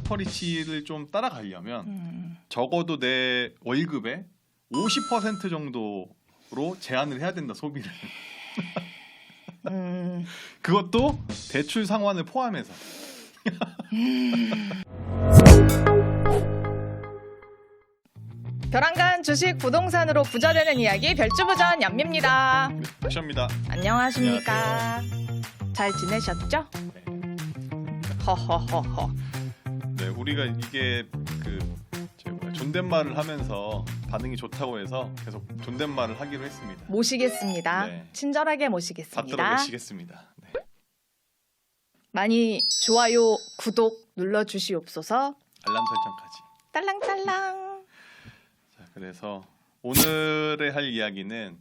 슈퍼리치를 좀 따라가려면 적어도 내 월급의 50% 정도로 제한을 해야 된다, 소비를. 그것도 대출 상환을 포함해서. 벼랑간 주식 부동산으로 부자 되는 이야기 별주부전 연미입니다. 액션입니다. 안녕하십니까. 잘 지내셨죠? 네. 허허허허. 네, 우리가 이게 존댓말을 하면서 반응이 좋다고 해서 계속 존댓말을 하기로 했습니다. 모시겠습니다. 네. 친절하게 모시겠습니다. 받들어 내시겠습니다. 네. 많이 좋아요, 구독 눌러주시옵소서. 알람 설정까지. 딸랑딸랑. 자, 그래서 오늘의 할 이야기는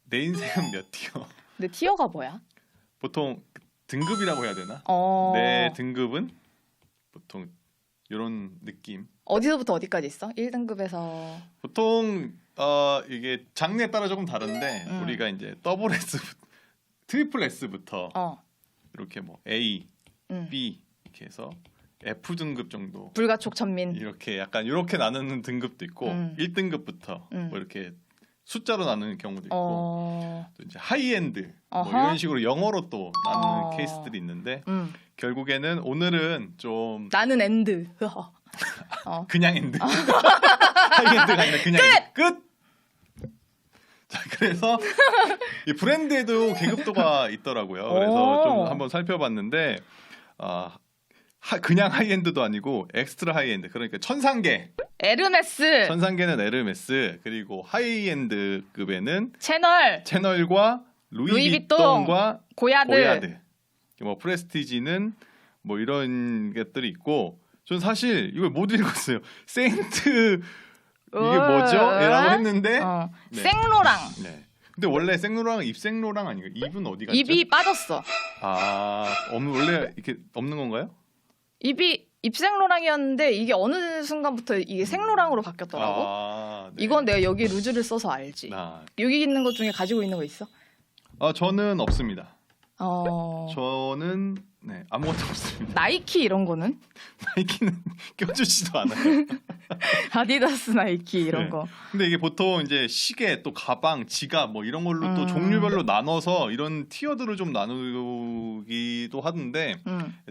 내 인생은 몇 티어? 근데 티어가 뭐야? 보통 등급이라고 해야 되나? 내 등급은 보통 이런 느낌. 어디서부터 어디까지 있어? 1등급에서 보통 이게 장르에 따라 조금 다른데 우리가 이제 더블 S, 트리플 S부터 이렇게 뭐 A, B 이렇게 해서 F 등급 정도. 불가촉천민. 이렇게 약간 이렇게 나누는 등급도 있고 1등급부터 뭐 이렇게 숫자로 나누는 경우도 있고 또 이제 하이엔드 뭐 이런 식으로 영어로 또 나누는 케이스들이 있는데 결국에는 오늘은 좀 나는 엔드. 그냥 엔드. 하이엔드가 아니라 그냥 엔드. 끝. 자, 그래서 이 브랜드에도 계급도가 있더라고요. 그래서 좀 한번 살펴봤는데 그냥 하이엔드도 아니고 엑스트라 하이엔드, 그러니까 천상계. 에르메스. 천상계는 에르메스, 그리고 하이엔드급에는 채널과 루이비통과 고야드. 뭐 프레스티지는 뭐 이런 것들이 있고, 전 사실 이걸 못 읽었어요. 세인트 이게 뭐죠? 라고 했는데 네. 생로랑. 네. 근데 원래 생로랑은 입생로랑 아니에요? 입은 어디 갔죠? 입이 빠졌어. 원래 이렇게 없는 건가요? 입이 입생로랑이었는데 이게 어느 순간부터 이게 생로랑으로 바뀌었더라고. 네. 이건 내가 여기 루즈를 써서 알지. 여기 있는 것 중에 가지고 있는 거 있어? 저는 없습니다. 저는 아무것도 없습니다. 나이키 이런 거는? 나이키는 껴주지도 않아요. 아디다스, 나이키 이런 거. 근데 이게 보통 이제 시계, 또 가방, 지갑 뭐 이런 걸로 또 종류별로 나눠서 이런 티어들을 좀 나누기도 하던데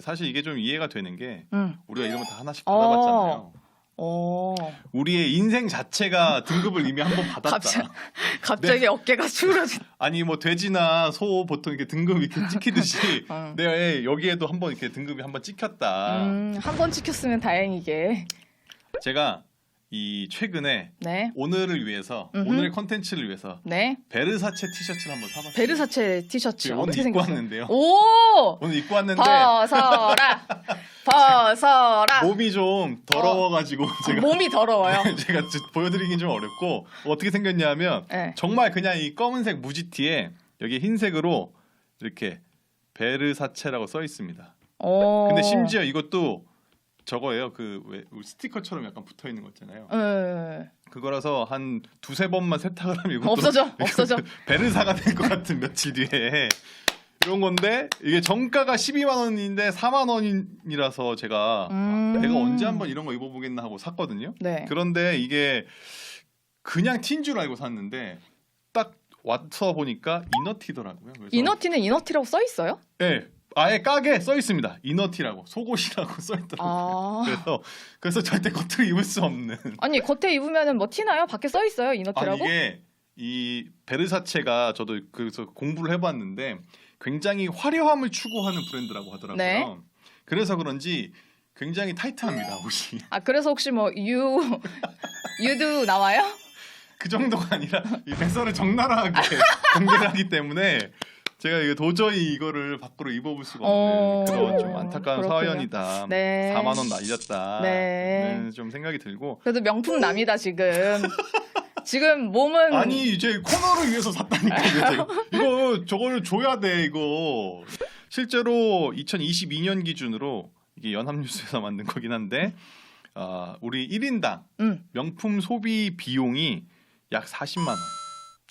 사실 이게 좀 이해가 되는 게 우리가 이런 거 다 하나씩 받아봤잖아요. 우리의 인생 자체가 등급을 이미 한번 받았다. 갑자기 어깨가 추그러진. 아니 뭐 돼지나 소 보통 이렇게 등급 이렇게 찍히듯이 내가 여기에도 한번 이렇게 등급이 한번 찍혔다. 한 번 찍혔으면 다행이게. 제가 이 최근에 오늘을 위해서 오늘의 컨텐츠를 위해서 베르사체 티셔츠를 한번 사봤어요. 베르사체 티셔츠 오늘 어떻게 입고 생겼어요? 왔는데요. 오늘 입고 왔는데 벗어라. 몸이 좀 더러워가지고 제가 몸이 더러워요. 제가 보여드리긴 좀 어렵고, 어떻게 생겼냐면 정말 그냥 이 검은색 무지티에 여기 흰색으로 이렇게 베르사체라고 써 있습니다. 근데 심지어 이것도 저거예요. 왜 스티커처럼 약간 붙어 있는 거 있잖아요. 그거라서 한 두세 번만 세탁을 하면 이것도 없어져. 베르사가 될 것 같은 며칠 뒤에 이런 건데, 이게 정가가 12만 원인데 4만 원이라서 제가 내가 언제 한번 이런 거 입어보겠나 하고 샀거든요. 그런데 이게 그냥 티인 줄 알고 샀는데 딱 와서 보니까 이너티더라고요. 그래서 이너티는 이너티라고 써 있어요? 네. 아예 까게 써 있습니다. 이너티라고, 속옷이라고 써 있더라고요. 그래서 절대 겉으로 입을 수 없는. 아니 겉에 입으면은 뭐 티나요? 밖에 써 있어요, 이너티라고? 이게 이 베르사체가 저도 그래서 공부를 해봤는데 굉장히 화려함을 추구하는 브랜드라고 하더라고요. 그래서 그런지 굉장히 타이트합니다, 옷이. 그래서 혹시 뭐 유도 나와요? 그 정도가 아니라 이 배설을 적나라하게 공개를 하기 때문에 제가 이거 도저히 이거를 밖으로 입어볼 수가 없는 그런 좀 안타까운 사연이다. 4만 원 날렸다. 좀 생각이 들고. 그래도 명품남이다 지금. 지금 몸은 이제 코너를 위해서 샀다니까요. 이거 저걸 줘야 돼 이거. 실제로 2022년 기준으로 이게 연합뉴스에서 만든 거긴 한데 우리 1인당 명품 소비 비용이 약 40만 원.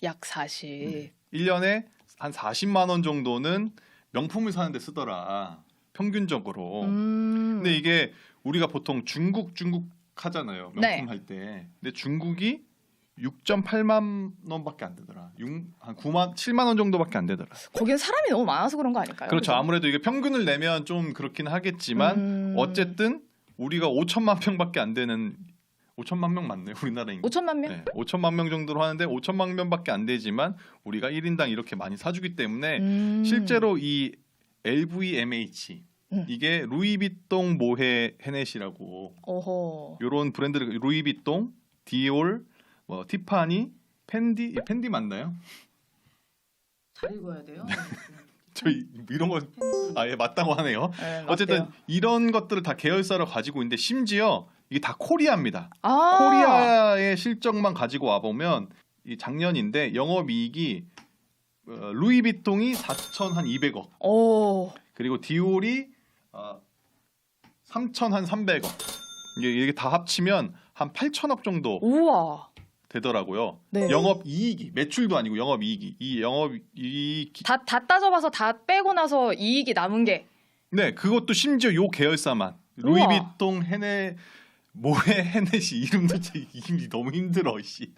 약 40. 1년에 한 40만 원 정도는 명품을 사는데 쓰더라, 평균적으로. 근데 이게 우리가 보통 중국 하잖아요. 명품 네. 할 때. 근데 중국이 6.8만 원밖에 안 되더라. 한 9만 7만 원 정도밖에 안 되더라. 거긴 사람이 너무 많아서 그런 거 아닐까요? 그렇죠. 아무래도 이게 평균을 내면 좀 그렇긴 하겠지만 어쨌든 우리가 5천만 평밖에 안 되는 5천만 명 맞나요? 우리나라 인구. 5천만 명? 네, 5천만 명 정도로 하는데 5천만 명밖에 안 되지만 우리가 1인당 이렇게 많이 사주기 때문에 실제로 이 LVMH 이게 루이비통 모헤 헤넷이라고 이런 브랜드를 루이비통, 디올, 뭐 티파니, 펜디 맞나요? 잘 읽어야 돼요. 저희 이런 거 아예 맞다고 하네요. 네, 어쨌든 맞대요. 이런 것들을 다 계열사로 가지고 있는데 심지어 이게 다 코리아입니다. 아~ 코리아의 실적만 가지고 와 보면 이 작년인데 영업이익이 루이비통이 4,200억, 오. 그리고 디올이 3,300억. 이게 다 합치면 한 8천억 정도 우와. 되더라고요. 네. 영업이익이 매출도 아니고 영업이익이 이 영업이익 다 따져봐서 다 빼고 나서 이익이 남은 게. 네, 그것도 심지어 요 계열사만 루이비통 헤네 모헤 헤넷이 이름도 이름이 너무 힘들어 씨.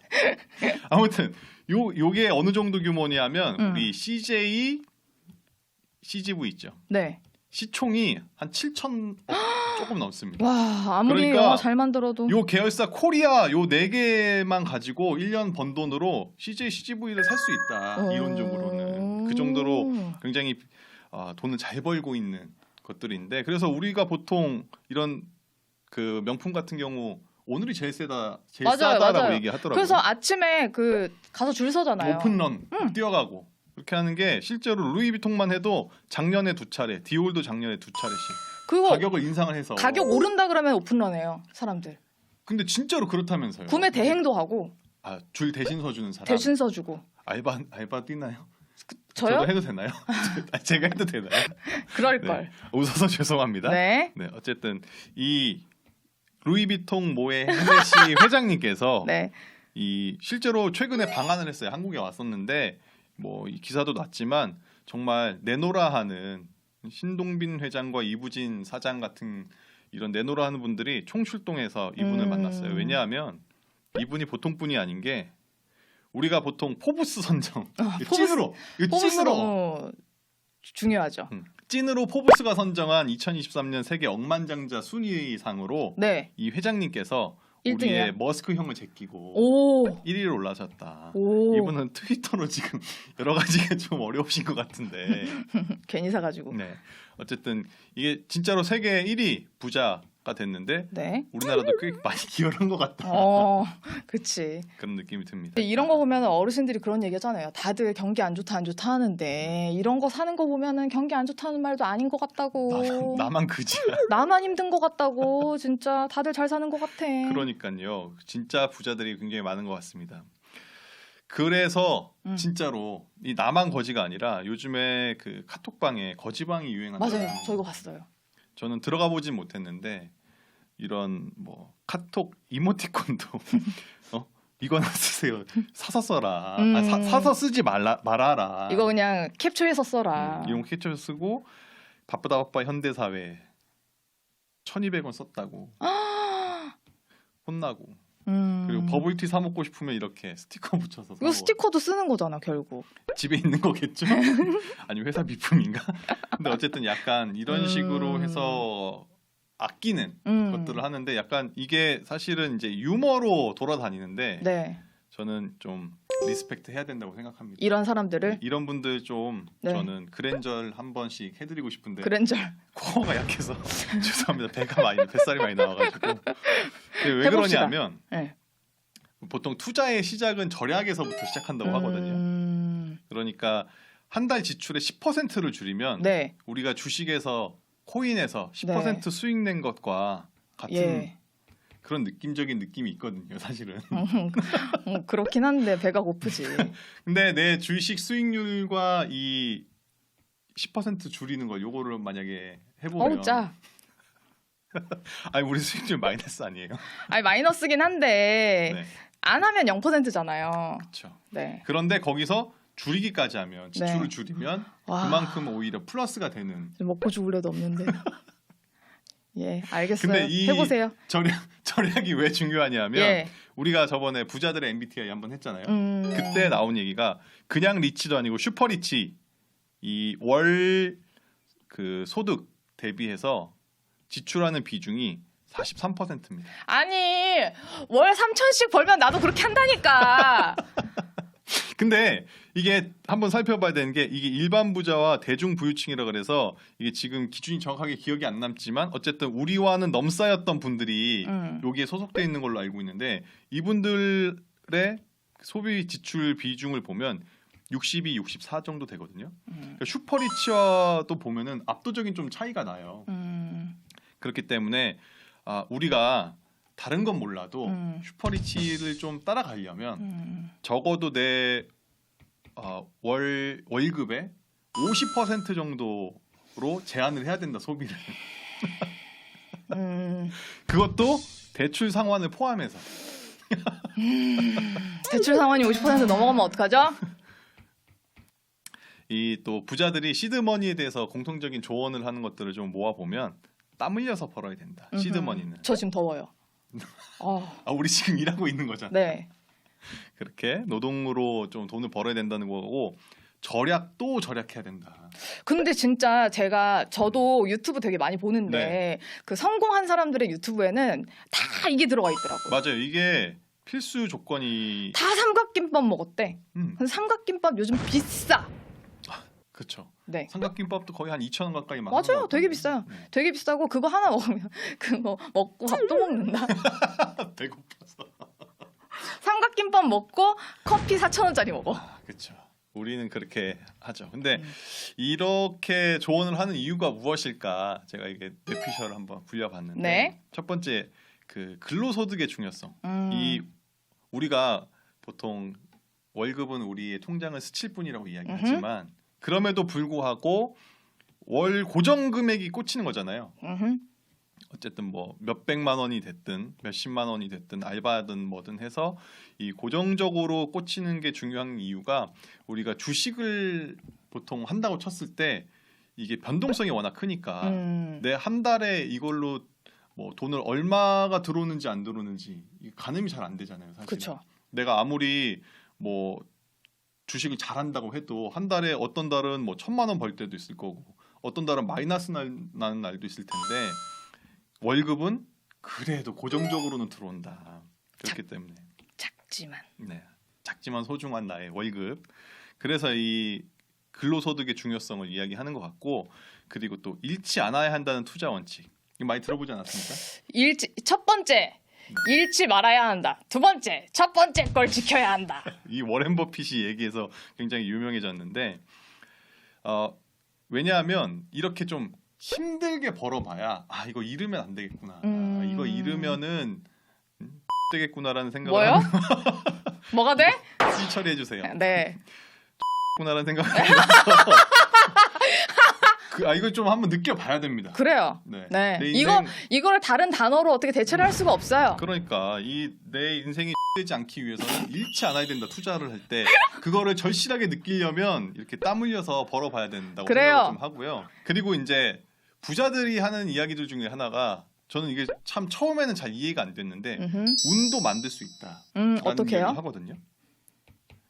아무튼 요게 어느 정도 규모냐면 우리 CJ CGV 있죠. 네. 시총이 한 7천 조금 넘습니다. 와, 아무리 그러니까 영화 잘 만들어도 요 계열사 코리아 요 4개만 가지고 1년 번 돈으로 CJ CGV를 살 수 있다. 이론적으로는 그 정도로 굉장히 돈을 잘 벌고 있는 것들인데, 그래서 우리가 보통 이런 그 명품 같은 경우 오늘이 제일 싸다라고 맞아요. 얘기하더라고요. 그래서 아침에 그 가서 줄 서잖아요. 오픈런 뛰어가고 그렇게 하는 게 실제로 루이비통만 해도 작년에 2차례, 디올도 작년에 2차례씩 그리고 가격을 인상을 해서 가격 오른다 그러면 오픈런해요, 사람들. 근데 진짜로 그렇다면서요. 구매 대행도 하고 줄 대신 서주는 사람. 대신 써주고. 알바 뛰나요? 저요? 저도 해도 되나요? 제가 해도 되나요? 그럴 네. 걸. 웃어서 죄송합니다. 네. 네, 어쨌든 이 루이비통 모헤 헤넷이 회장님께서 네. 이 실제로 최근에 방한을 했어요. 한국에 왔었는데 뭐 이 기사도 났지만 정말 내노라 하는 신동빈 회장과 이부진 사장 같은 이런 내노라 하는 분들이 총출동해서 이분을 만났어요. 왜냐하면 이분이 보통 분이 아닌 게 우리가 보통 포브스 선정 찐으로 포브스 너무 중요하죠. 찐으로 포브스가 선정한 2023년 세계 억만장자 순위상으로 네. 이 회장님께서 1등이요? 우리의 머스크 형을 제끼고 오. 1위로 올라섰다. 오. 이분은 트위터로 지금 여러 가지가 좀 어려우신 것 같은데. 괜히 사가지고. 네. 어쨌든 이게 진짜로 세계 1위 부자가 됐는데 네. 우리나라도 꽤 많이 기여를 한 것 같다. 그치. 그런 느낌이 듭니다. 근데 이런 거 보면 어르신들이 그런 얘기하잖아요. 다들 경기 안 좋다 하는데 이런 거 사는 거 보면은 경기 안 좋다는 말도 아닌 것 같다고. 나만 그지야. 나만 힘든 것 같다고. 진짜 다들 잘 사는 것 같아. 그러니까요. 진짜 부자들이 굉장히 많은 것 같습니다. 그래서 진짜로 이 나만 거지가 아니라 요즘에 그 카톡방에 거지방이 유행한다. 맞아요. 저 이거 봤어요. 저는 들어가 보진 못했는데 이런 뭐 카톡 이모티콘도 이거나 쓰세요. 사서 써라. 사서 쓰지 말아라. 이거 그냥 캡처해서 써라. 이용 캡처 쓰고 바쁘다 현대사회 1,200원 썼다고 혼나고. 그리고 버블티 사 먹고 싶으면 이렇게 스티커 붙여서 이거 스티커도 쓰는 거잖아 결국. 집에 있는 거겠죠? 아니 회사 비품인가? 근데 어쨌든 약간 이런 식으로 해서 아끼는 것들을 하는데 약간 이게 사실은 이제 유머로 돌아다니는데 네. 저는 좀 리스펙트 해야 된다고 생각합니다. 이런 사람들을 이런 분들 좀 네. 저는 그랜절 한 번씩 해드리고 싶은데 그랜절 코어가 약해서 죄송합니다. 뱃살이 많이 나와가지고. 근데 왜 해봅시다. 그러냐면 네. 보통 투자의 시작은 절약에서부터 시작한다고 하거든요. 그러니까 한 달 지출의 10%를 줄이면 네. 우리가 주식에서 코인에서 10% 네. 수익 낸 것과 같은 예. 그런 느낌적인 느낌이 있거든요, 사실은. 그렇긴 한데 배가 고프지. 근데 내 주식 수익률과 이 10% 줄이는 거 요거를 만약에 해보면 어우 짜. 아니 우리 수익률 마이너스 아니에요? 아니 마이너스긴 한데 네. 안 하면 0%잖아요. 그렇죠. 네. 그런데 거기서 줄이기까지 하면 지출을 네. 줄이면 와. 그만큼 오히려 플러스가 되는. 먹고 죽을 애도 없는데. 예, 알겠어요. 근데 이 해보세요. 절약이 왜 중요하냐면 예. 우리가 저번에 부자들의 MBTI 한번 했잖아요. 그때 나온 얘기가 그냥 리치도 아니고 슈퍼 리치 이 월 그 소득 대비해서 지출하는 비중이 43%입니다. 아니 월 3,000씩 벌면 나도 그렇게 한다니까. 근데 이게 한번 살펴봐야 되는 게 이게 일반 부자와 대중 부유층이라 그래서 이게 지금 기준이 정확하게 기억이 안 남지만 어쨌든 우리와는 넘싸였던 분들이 여기에 소속돼 있는 걸로 알고 있는데 이분들의 소비 지출 비중을 보면 62, 64 정도 되거든요. 그러니까 슈퍼리치와도 보면은 압도적인 좀 차이가 나요. 그렇기 때문에 우리가 다른 건 몰라도 슈퍼리치를 좀 따라가려면 적어도 내 월급의 50% 정도로 제한을 해야 된다 소비를. 그것도 대출 상환을 포함해서. 대출 상환이 50% 넘어가면 어떡하죠? 이 또 부자들이 시드머니에 대해서 공통적인 조언을 하는 것들을 좀 모아 보면 땀 흘려서 벌어야 된다. 시드머니는. 저 지금 더워요. 우리 지금 일하고 있는 거잖아. 네. 그렇게 노동으로 좀 돈을 벌어야 된다는 거고 절약도 절약해야 된다. 근데 진짜 저도 유튜브 되게 많이 보는데 네. 그 성공한 사람들의 유튜브에는 다 이게 들어가 있더라고요. 맞아요. 이게 필수 조건이 다 삼각김밥 먹었대. 근데 삼각김밥 요즘 비싸. 그렇죠. 네. 삼각김밥도 거의 한 2,000원 가까이 막. 맞아요. 되게 비싸요. 네. 되게 비싸고 그거 하나 먹으면 그거 먹고 밥도 먹는다. 배고파서. 삼각김밥 먹고 커피 4,000원짜리 먹어. 그렇죠. 우리는 그렇게 하죠. 근데 이렇게 조언을 하는 이유가 무엇일까? 제가 이게 뇌피셜을 한번 굴려봤는데 네. 첫 번째 그 근로소득의 중요성. 이 우리가 보통 월급은 우리의 통장을 스칠 뿐이라고 이야기하지만 그럼에도 불구하고 월 고정 금액이 꽂히는 거잖아요. 어쨌든 뭐 몇백만 원이 됐든 몇십만 원이 됐든 알바든 뭐든 해서 이 고정적으로 꽂히는 게 중요한 이유가 우리가 주식을 보통 한다고 쳤을 때 이게 변동성이 워낙 크니까 내 한 달에 이걸로 뭐 돈을 얼마가 들어오는지 안 들어오는지 가늠이 잘 안 되잖아요. 사실. 그렇죠. 내가 아무리 뭐 주식을 잘한다고 해도 한 달에 어떤 달은 뭐 1,000만 원 벌 때도 있을 거고 어떤 달은 마이너스 나는 날도 있을 텐데 월급은 그래도 고정적으로는 들어온다. 그렇기 때문에 작지만 작지만 소중한 나의 월급. 그래서 이 근로소득의 중요성을 이야기하는 것 같고 그리고 또 잃지 않아야 한다는 투자 원칙. 이거 많이 들어보지 않았습니까? 첫 번째 잃지 말아야 한다. 두 번째 첫 번째 걸 지켜야 한다. 이 워렌 버핏이 얘기해서 굉장히 유명해졌는데 왜냐하면 이렇게 좀 힘들게 벌어봐야 이거 잃으면 안 되겠구나. 이거 잃으면은 되겠구나라는 생각을 뭐요? 뭐가 돼? 씨 처리해 주세요. 네. 구나라는 생각을 해서 이거 좀 한번 느껴봐야 됩니다. 그래요. 네. 네. 내 인생, 이걸 다른 단어로 어떻게 대체를 할 수가 없어요. 그러니까 이 내 인생이 되지 않기 위해서는 잃지 않아야 된다. 투자를 할 때 그거를 절실하게 느끼려면 이렇게 땀 흘려서 벌어봐야 된다고 그래요. 생각을 좀 하고요. 그리고 이제 부자들이 하는 이야기들 중에 하나가 저는 이게 참 처음에는 잘 이해가 안 됐는데 운도 만들 수 있다. 어떻게요? 하거든요.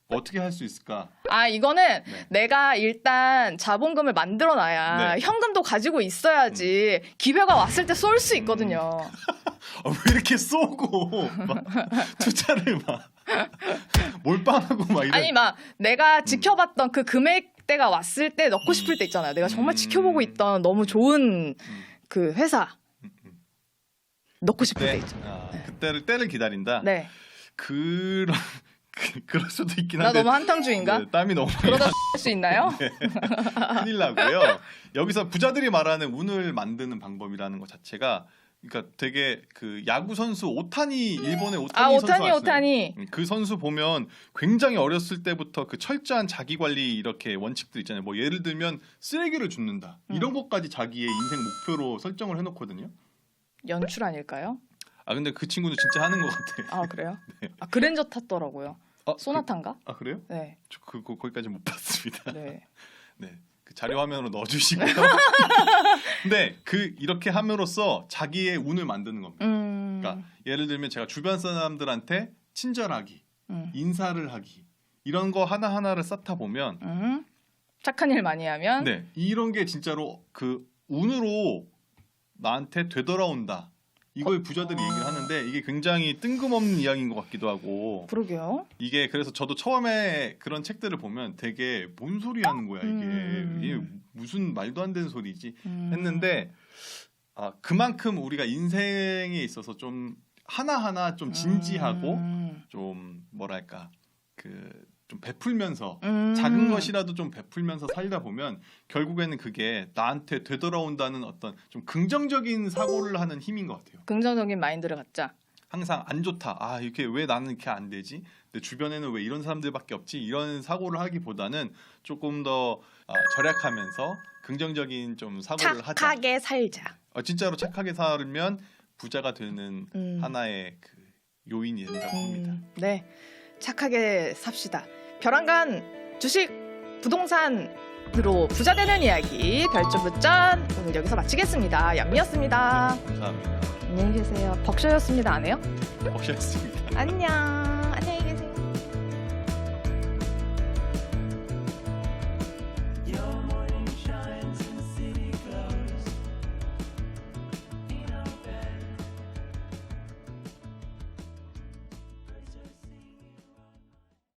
어떻게 할 수 있을까? 이거는 내가 일단 자본금을 만들어놔야 현금도 가지고 있어야지 기회가 왔을 때 쏠 수 있거든요. 왜 이렇게 쏘고 막 투자를 막 몰빵하고 막 이런. 아니 내가 지켜봤던 그 금액대가 왔을 때 넣고 싶을 때 있잖아요. 내가 정말 지켜보고 있던 너무 좋은 그 회사 넣고 싶을 때 있죠. 때를 기다린다. 네. 그럴 수도 있긴 나 한데 너무 한탕주의인가? 네, 땀이 너무 많이 그러다 할 수 있나요? 네. 큰일 나고요. 여기서 부자들이 말하는 운을 만드는 방법이라는 것 자체가 그러니까 되게 그 야구 선수 오타니 일본의 오타니 선수 아시나요? 오타니 그 선수 보면 굉장히 어렸을 때부터 그 철저한 자기 관리 이렇게 원칙들 있잖아요. 뭐 예를 들면 쓰레기를 줍는다 이런 것까지 자기의 인생 목표로 설정을 해놓거든요. 연출 아닐까요? 근데 그 친구는 진짜 하는 것 같아. 그래요? 네. 그랜저 탔더라고요. 소나타인가? 그래요? 네. 거기까지 못 봤습니다. 네. 네. 그 자료 화면으로 넣어주시고요. 근데 이렇게 함으로써 자기의 운을 만드는 겁니다. 그러니까 예를 들면 제가 주변 사람들한테 친절하기, 인사를 하기 이런 거 하나 하나를 쌓다 보면 착한 일 많이 하면 네 이런 게 진짜로 그 운으로 나한테 되돌아온다. 이걸 부자들이 얘기를 하는데 이게 굉장히 뜬금없는 이야기인 것 같기도 하고. 그러게요. 이게 그래서 저도 처음에 그런 책들을 보면 되게 뭔 소리 하는 거야 이게 무슨 말도 안 되는 소리지 했는데 그만큼 우리가 인생에 있어서 좀 하나하나 좀 진지하고 좀 뭐랄까 좀 베풀면서 작은 것이라도 좀 베풀면서 살다 보면 결국에는 그게 나한테 되돌아온다는 어떤 좀 긍정적인 사고를 하는 힘인 것 같아요. 긍정적인 마인드를 갖자. 항상 안 좋다. 이렇게 왜 나는 이렇게 안 되지? 내 주변에는 왜 이런 사람들밖에 없지? 이런 사고를 하기보다는 조금 더 절약하면서 긍정적인 좀 사고를 하자. 착하게 살자. 진짜로 착하게 살면 부자가 되는 하나의 그 요인이 된다고 봅니다. 네, 착하게 삽시다. 벼랑간 주식, 부동산으로 부자 되는 이야기 별주부전 오늘 여기서 마치겠습니다. 양미였습니다. 감사합니다. 안녕히 계세요. 벅셔였습니다. 안 해요? 벅샤였습니다. 안녕. 안녕히